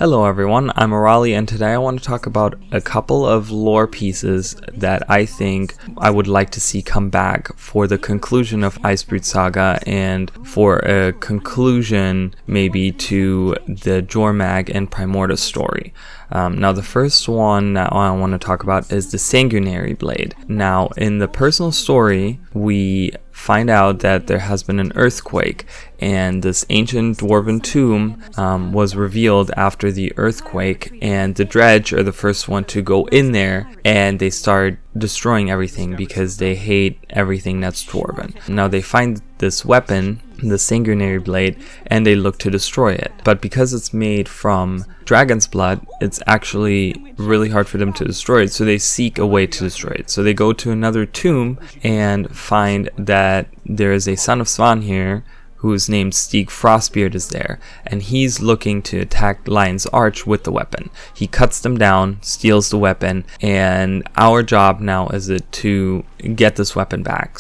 Hello everyone, I'm Arali, and today I want to talk about a couple of lore pieces that I think I would like to see come back for the conclusion of Icebrood Saga and for a conclusion maybe to the Jormag and Primordus story. Now the first one that I want to talk about is the Sanguinary Blade. Now in the personal story we find out that there has been an earthquake, and this ancient dwarven tomb was revealed after the earthquake, and the dredge are the first one to go in there, and they start destroying everything because they hate everything that's dwarven. Now they find this weapon, the Sanguinary Blade, and they look to destroy it, but because it's made from dragon's blood, it's actually really hard for them to destroy it, so they seek a way to destroy it. So they go to another tomb and find that there is a son of Svanir who's named Stig Frostbeard is there, and he's looking to attack Lion's Arch with the weapon. He cuts them down, steals the weapon, and our job now is to get this weapon back.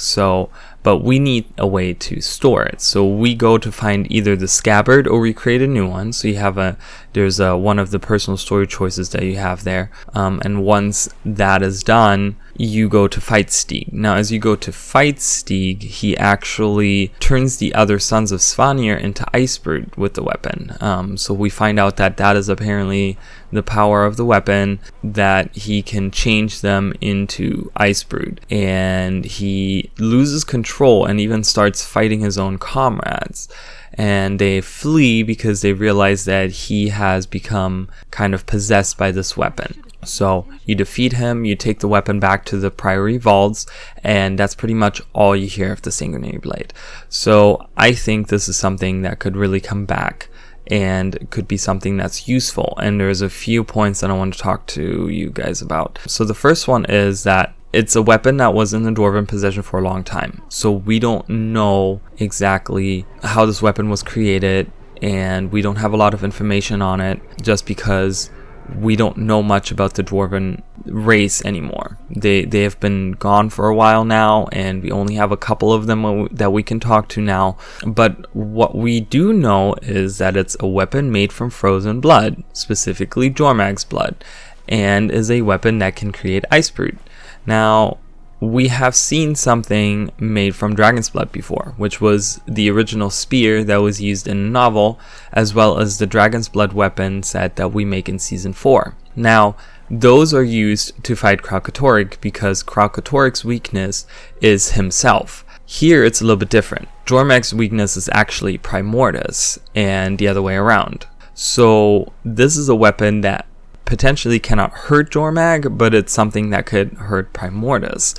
But we need a way to store it. So we go to find either the scabbard or we create a new one. So you have there's one of the personal story choices that you have there. And once that is done, you go to fight Stig. Now as you go to fight Stig, he actually turns the other sons of Svanir into Icebrood with the weapon. So we find out that that is apparently the power of the weapon, that he can change them into Icebrood, and he loses control and even starts fighting his own comrades, and they flee because they realize that he has become kind of possessed by this weapon. So you defeat him, you take the weapon back to the Priory Vaults, and that's pretty much all you hear of the Sanguinary Blade. So I think this is something that could really come back and could be something that's useful, and there's a few points that I want to talk to you guys about. So the first one is that it's a weapon that was in the dwarven possession for a long time, so we don't know exactly how this weapon was created, and we don't have a lot of information on it just because we don't know much about the dwarven race anymore. They have been gone for a while now, and we only have a couple of them that we can talk to now. But what we do know is that it's a weapon made from frozen blood, specifically Jormag's blood, and is a weapon that can create Icebrood. Now we have seen something made from dragon's blood before, which was the original spear that was used in a novel, as well as the dragon's blood weapon set that we make in season 4. Now, those are used to fight Kralkatorrik because Kralkatorrik's weakness is himself. Here it's a little bit different. Jormag's weakness is actually Primordus, and the other way around. So this is a weapon that potentially cannot hurt Jormag, but it's something that could hurt Primordus.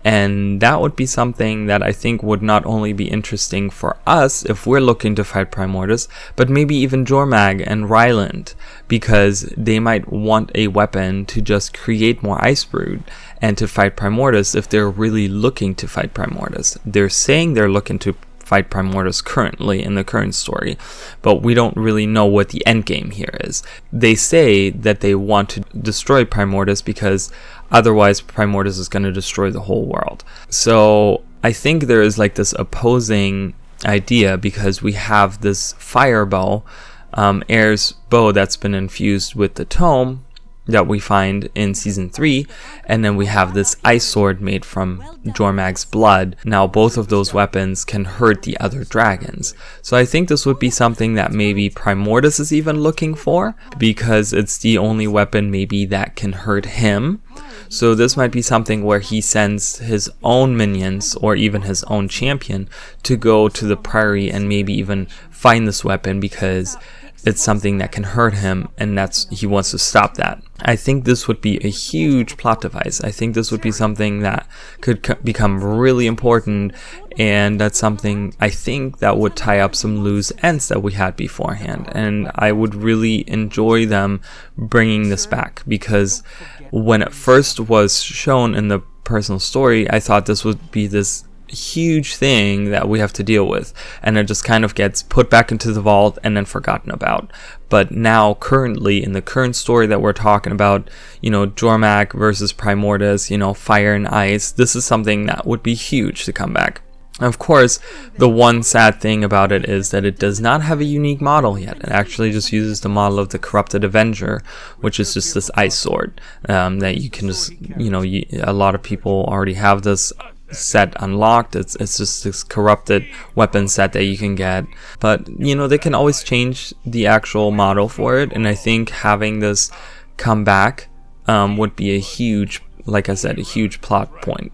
And that would be something that I think would not only be interesting for us if we're looking to fight Primordus, but maybe even Jormag and Ryland, because they might want a weapon to just create more Icebrood and to fight Primordus if they're really looking to fight Primordus. They're saying they're looking to fight Primordus currently in the current story, but we don't really know what the end game here is. They say that they want to destroy Primordus because otherwise Primordus is going to destroy the whole world. So I think there is like this opposing idea, because we have this fire bow, Air's bow, that's been infused with the Tome that we find in season 3, and then we have this ice sword made from Jormag's blood. Now both of those weapons can hurt the other dragons, so I think this would be something that maybe Primordus is even looking for, because it's the only weapon maybe that can hurt him. So this might be something where he sends his own minions or even his own champion to go to the Priory and maybe even find this weapon, because it's something that can hurt him, and he wants to stop that. I think this would be a huge plot device. I think this would be something that could become really important, and that's something I think that would tie up some loose ends that we had beforehand, and I would really enjoy them bringing this back, because when it first was shown in the personal story, I thought this would be this huge thing that we have to deal with, and it just kind of gets put back into the vault and then forgotten about. But now currently in the current story that we're talking about, Jormag versus Primordus, fire and ice, this is something that would be huge to come back. Of course, the one sad thing about it is that it does not have a unique model yet. It actually just uses the model of the Corrupted Avenger, which is just this ice sword that you can just, a lot of people already have this set unlocked. It's just this corrupted weapon set that you can get, but they can always change the actual model for it, and I think having this come back would be a huge, like I said, a huge plot point.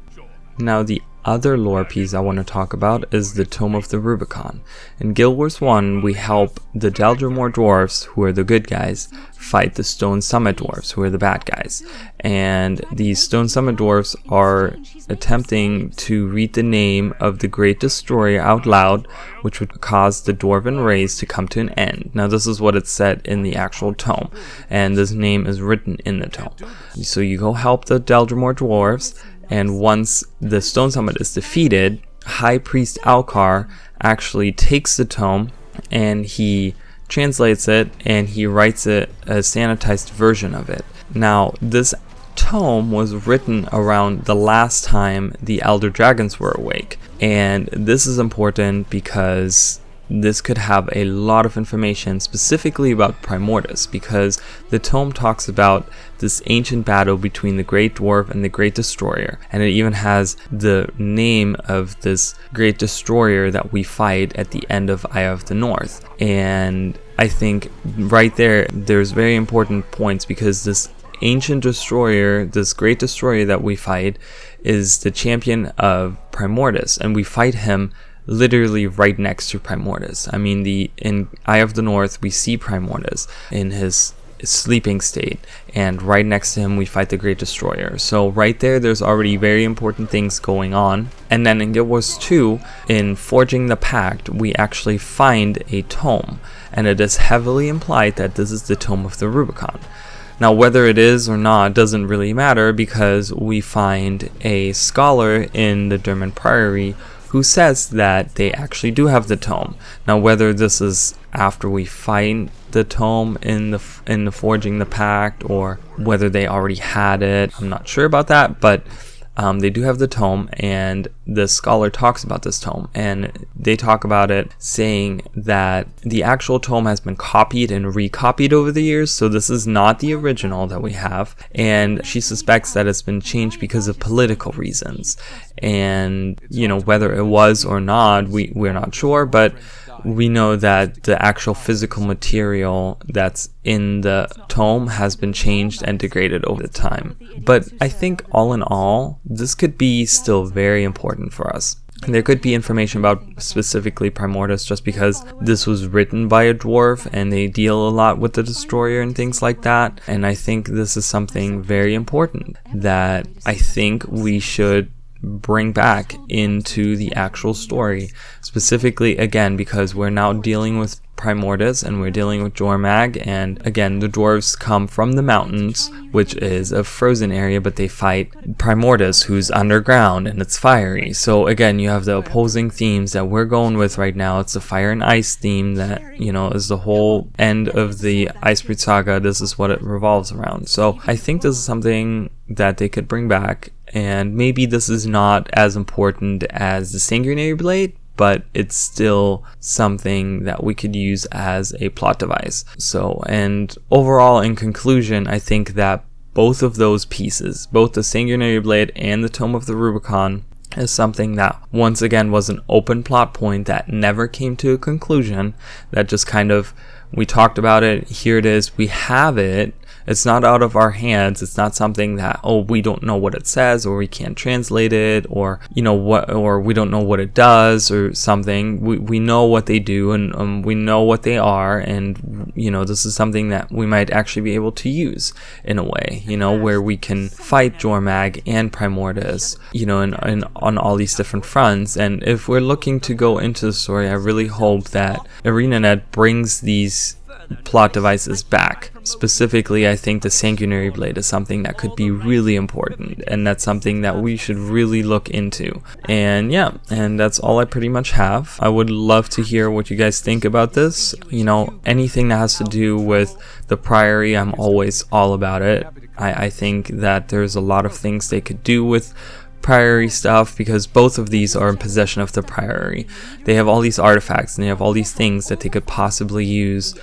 Now the other lore piece I want to talk about is the Tome of the Rubicon. In Guild Wars 1, we help the Deldrimor dwarves, who are the good guys, fight the Stone Summit dwarves, who are the bad guys. And these Stone Summit dwarves are attempting to read the name of the Great Destroyer out loud, which would cause the dwarven race to come to an end. Now this is what it said in the actual tome, and this name is written in the tome. So you go help the Deldrimor dwarves, and once the Stone Summit is defeated, High Priest Alcar actually takes the tome and he translates it and he writes a sanitized version of it. Now, this tome was written around the last time the Elder Dragons were awake, and this is important because this could have a lot of information specifically about Primordus, because the tome talks about this ancient battle between the Great Dwarf and the Great Destroyer, and it even has the name of this Great Destroyer that we fight at the end of Eye of the North. And I think right there's very important points, because this ancient destroyer, this Great Destroyer that we fight, is the champion of Primordus, and we fight him literally right next to Primordus. I mean, in Eye of the North, we see Primordus in his sleeping state, and right next to him we fight the Great Destroyer. So right there's already very important things going on. And then in Guild Wars 2, in Forging the Pact, we actually find a tome, and it is heavily implied that this is the Tome of the Rubicon. Now, whether it is or not doesn't really matter, because we find a scholar in the Derman Priory who says that they actually do have the tome. Now, whether this is after we find the tome in the Forging the Pact, or whether they already had it, I'm not sure about that, but they do have the tome, and the scholar talks about this tome, and they talk about it saying that the actual tome has been copied and recopied over the years, so this is not the original that we have, and she suspects that it's been changed because of political reasons. And whether it was or not, we're not sure, but we know that the actual physical material that's in the tome has been changed and degraded over the time. But I think all in all, this could be still very important for us. And there could be information about specifically Primordus, just because this was written by a dwarf and they deal a lot with the Destroyer and things like that. And I think this is something very important that I think we should bring back into the actual story, specifically again because we're now dealing with Primordus and we're dealing with Jormag, and again the dwarves come from the mountains, which is a frozen area, but they fight Primordus, who's underground and it's fiery. So again, you have the opposing themes that we're going with right now. It's the fire and ice theme that is the whole end of the Icebrood Saga. This is what it revolves around. So I think this is something that they could bring back, and maybe this is not as important as the Sanguinary Blade, but it's still something that we could use as a plot device. So, and overall, in conclusion, I think that both of those pieces, both the Sanguinary Blade and the Tome of the Rubicon, is something that once again was an open plot point that never came to a conclusion, that just kind of, we talked about it, here it is, we have it. It's not out of our hands. It's not something that, we don't know what it says, or we can't translate it, or or we don't know what it does, or something. We know what they do, and we know what they are, and this is something that we might actually be able to use in a way, where we can fight Jormag and Primordus, on all these different fronts. And if we're looking to go into the story, I really hope that ArenaNet brings these plot devices back. Specifically, I think the Sanguinary Blade is something that could be really important, and that's something that we should really look into. And yeah, and that's all I pretty much have. I would love to hear what you guys think about this. Anything that has to do with the Priory, I'm always all about it. I think that there's a lot of things they could do with Priory stuff, because both of these are in possession of the Priory. They have all these artifacts and they have all these things that they could possibly use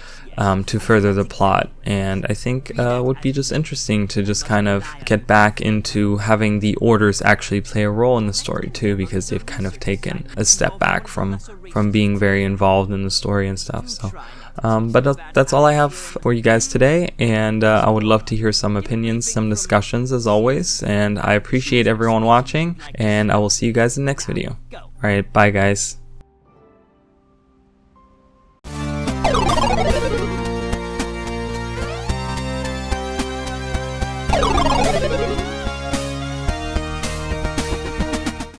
to further the plot, and I think would be just interesting to just kind of get back into having the orders actually play a role in the story too, because they've kind of taken a step back from being very involved in the story and stuff. So but that's all I have for you guys today, and I would love to hear some opinions, some discussions as always, and I appreciate everyone watching, and I will see you guys in the next video. Alright, bye guys.